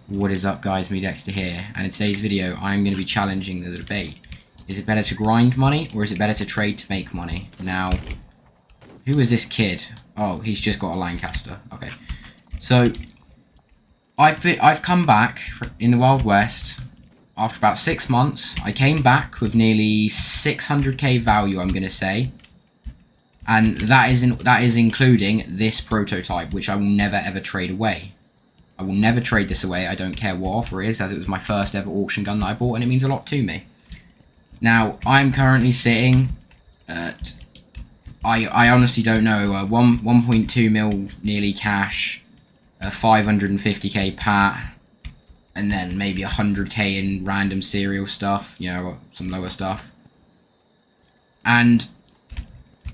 What is up, guys? Me, Dexter here, and in today's video I'm going to be challenging the debate. Is it better to grind money, or is it better to trade to make money? Now, who is this kid? Oh, he's just got a Lancaster. Okay, so I've come back in the Wild West after about 6 months. I came back with nearly 600k value, I'm going to say, and that is including this prototype, which I will never ever trade away. I will never trade this away. I don't care what offer it is, as it was my first ever auction gun that I bought, and it means a lot to me. Now, I'm currently sitting at, I honestly don't know, 1.2 mil nearly cash, 550k pat, and then maybe 100k in random serial stuff, you know, some lower stuff. And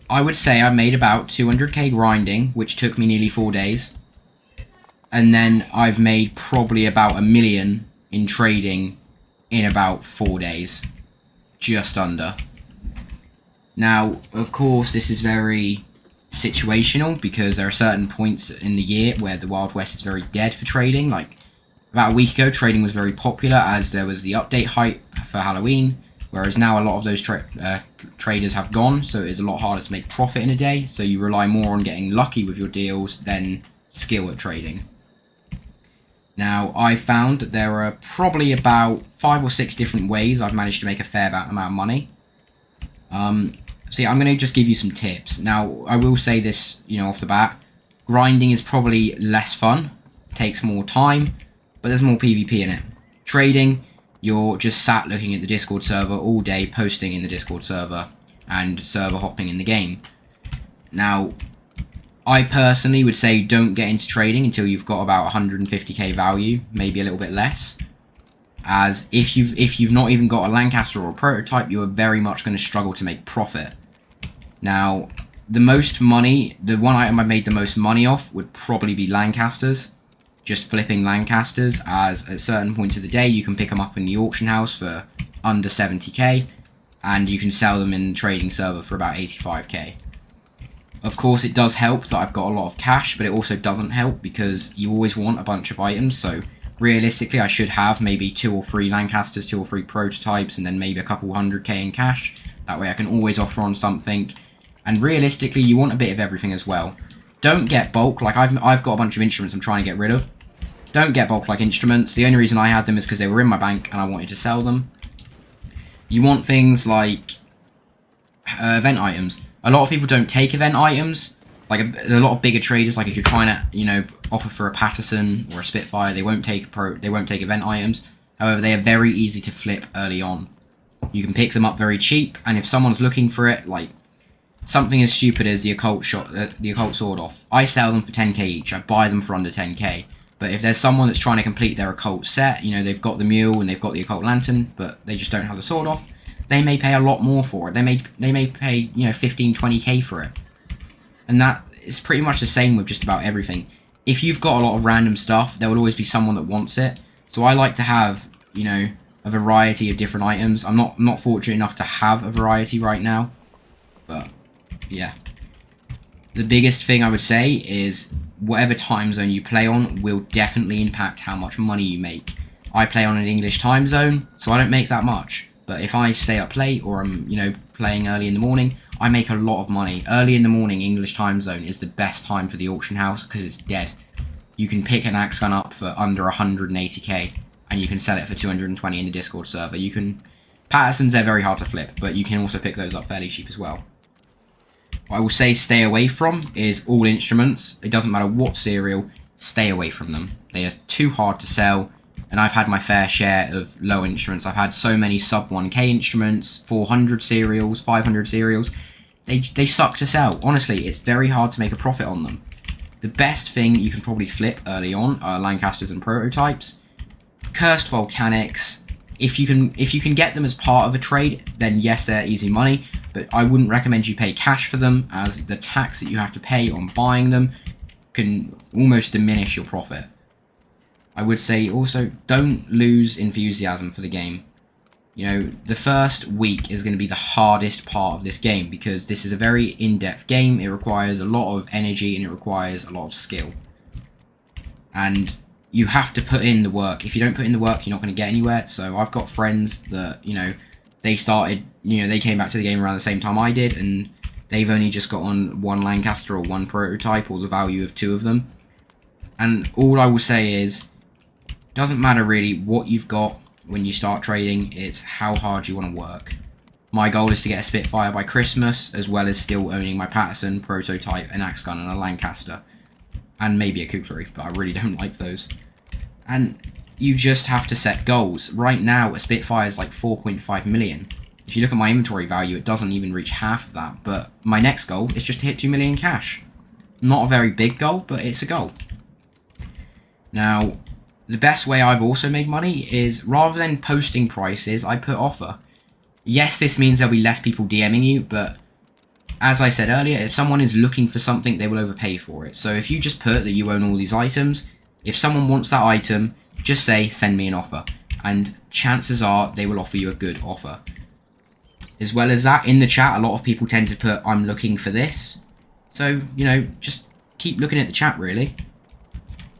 I would say I made about 200k grinding, which took me nearly 4 days. And then I've made probably about $1 million in trading in about 4 days. Just under. Now, of course, this is very situational because there are certain points in the year where the Wild West is very dead for trading. Like, about a week ago, trading was very popular as there was the update hype for Halloween. Whereas now a lot of those traders have gone, so it is a lot harder to make profit in a day. So you rely more on getting lucky with your deals than skill at trading. Now, I found that there are probably about 5 or 6 different ways I've managed to make a fair amount of money. So I'm going to just give you some tips. Now, I will say this, you know, off the bat. Grinding is probably less fun, takes more time, but there's more PvP in it. Trading, you're just sat looking at the Discord server all day, posting in the Discord server, and server hopping in the game. Now, I personally would say don't get into trading until you've got about 150k value, maybe a little bit less. As if you've not even got a Lancaster or a prototype, you are very much going to struggle to make profit. Now, the one item I made the most money off would probably be Lancasters. Just flipping Lancasters, as at certain points of the day you can pick them up in the auction house for under 70k, and you can sell them in the trading server for about 85k. Of course, it does help that I've got a lot of cash, but it also doesn't help because you always want a bunch of items. So realistically, I should have maybe 2 or 3 Lancasters, 2 or 3 prototypes, and then maybe a couple 100k in cash. That way I can always offer on something. And realistically, you want a bit of everything as well. Don't get bulk. Like I've got a bunch of instruments I'm trying to get rid of. Don't get bulk like instruments. The only reason I had them is because they were in my bank and I wanted to sell them. You want things like event items. A lot of people don't take event items. Like a lot of bigger traders, like if you're trying to, you know, offer for a Patterson or a Spitfire, they won't take event items. However, they are very easy to flip early on. You can pick them up very cheap, and if someone's looking for it, like something as stupid as the occult sword off, I sell them for 10k each. I buy them for under 10k. But if there's someone that's trying to complete their occult set, you know, they've got the mule and they've got the occult lantern, but they just don't have the sword off, they may pay a lot more for it. They may pay, you know, 15, 20k for it. And that is pretty much the same with just about everything. If you've got a lot of random stuff, there will always be someone that wants it. So I like to have, you know, a variety of different items. I'm not fortunate enough to have a variety right now. But, yeah. The biggest thing I would say is whatever time zone you play on will definitely impact how much money you make. I play on an English time zone, so I don't make that much. But if I stay up late or I'm, you know, playing early in the morning, I make a lot of money. Early in the morning, English time zone is the best time for the auction house because it's dead. You can pick an axe gun up for under 180k and you can sell it for 220 in the Discord server. You can... Pattersons, they're very hard to flip, but you can also pick those up fairly cheap as well. What I will say stay away from is all instruments. It doesn't matter what serial, stay away from them. They are too hard to sell. And I've had my fair share of low instruments. I've had so many sub 1k instruments, 400 serials, 500 serials. They suck to sell. Honestly, it's very hard to make a profit on them. The best thing you can probably flip early on are Lancasters and prototypes. Cursed Volcanics. If you can get them as part of a trade, then yes, they're easy money. But I wouldn't recommend you pay cash for them, as the tax that you have to pay on buying them can almost diminish your profit. I would say also don't lose enthusiasm for the game. You know, the first week is going to be the hardest part of this game because this is a very in-depth game. It requires a lot of energy and it requires a lot of skill. And you have to put in the work. If you don't put in the work, you're not going to get anywhere. So I've got friends that, you know, they started, you know, they came back to the game around the same time I did, and they've only just got on one Lancaster or one prototype, or the value of 2 of them. And all I will say is, doesn't matter really what you've got when you start trading, it's how hard you want to work. My goal is to get a Spitfire by Christmas, as well as still owning my Patterson, prototype, an axe gun, and a Lancaster. And maybe a Kukri, but I really don't like those. And you just have to set goals. Right now, a Spitfire is like 4.5 million. If you look at my inventory value, it doesn't even reach half of that. But my next goal is just to hit 2 million cash. Not a very big goal, but it's a goal. Now, the best way I've also made money is, rather than posting prices, I put offer. Yes, this means there'll be less people DMing you, but as I said earlier, if someone is looking for something, they will overpay for it. So if you just put that you own all these items, if someone wants that item, just say, send me an offer. And chances are they will offer you a good offer. As well as that, in the chat, a lot of people tend to put, I'm looking for this. So, you know, just keep looking at the chat, really.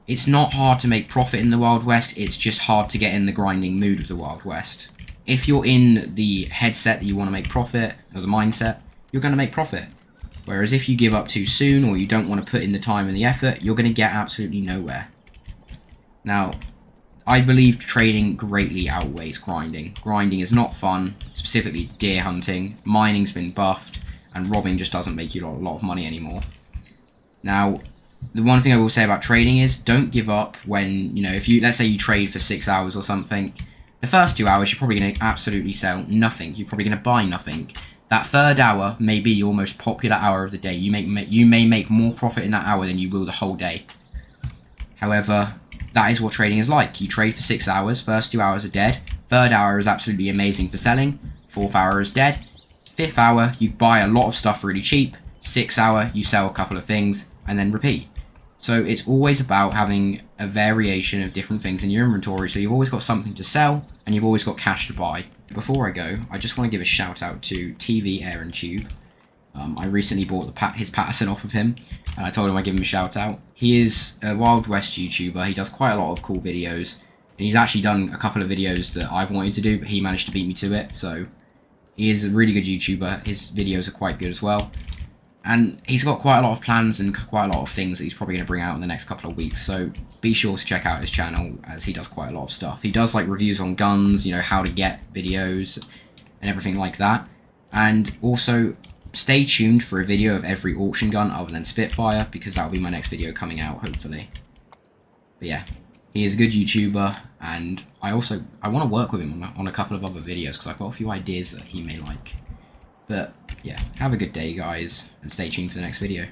It's not hard to make profit in the Wild West, it's just hard to get in the grinding mood of the Wild West. If you're in the headset that you want to make profit, or the mindset, you're going to make profit. Whereas if you give up too soon, or you don't want to put in the time and the effort, you're going to get absolutely nowhere. Now, I believe trading greatly outweighs grinding. Grinding is not fun, specifically deer hunting, mining's been buffed, and robbing just doesn't make you a lot of money anymore. Now, the one thing I will say about trading is, don't give up when, you know, if you, let's say you trade for 6 hours or something, the first 2 hours you're probably going to absolutely sell nothing, you're probably going to buy nothing. That third hour may be your most popular hour of the day. You may make more profit in that hour than you will the whole day. However, that is what trading is like. You trade for 6 hours, first 2 hours are dead, third hour is absolutely amazing for selling, fourth hour is dead, fifth hour you buy a lot of stuff really cheap, sixth hour you sell a couple of things, and then repeat. So it's always about having a variation of different things in your inventory, so you've always got something to sell, and you've always got cash to buy. Before I go, I just want to give a shout out to TV Air and Tube. I recently bought his Patterson off of him, and I told him I'd give him a shout out. He is a Wild West YouTuber, he does quite a lot of cool videos, and he's actually done a couple of videos that I've wanted to do, but he managed to beat me to it, so he is a really good YouTuber, his videos are quite good as well. And he's got quite a lot of plans and quite a lot of things that he's probably going to bring out in the next couple of weeks. So be sure to check out his channel, as he does quite a lot of stuff. He does like reviews on guns, you know, how to get videos and everything like that. And also stay tuned for a video of every auction gun other than Spitfire, because that'll be my next video coming out, hopefully. But yeah, he is a good YouTuber, and I want to work with him on a couple of other videos, because I've got a few ideas that he may like. But yeah, have a good day guys, and stay tuned for the next video.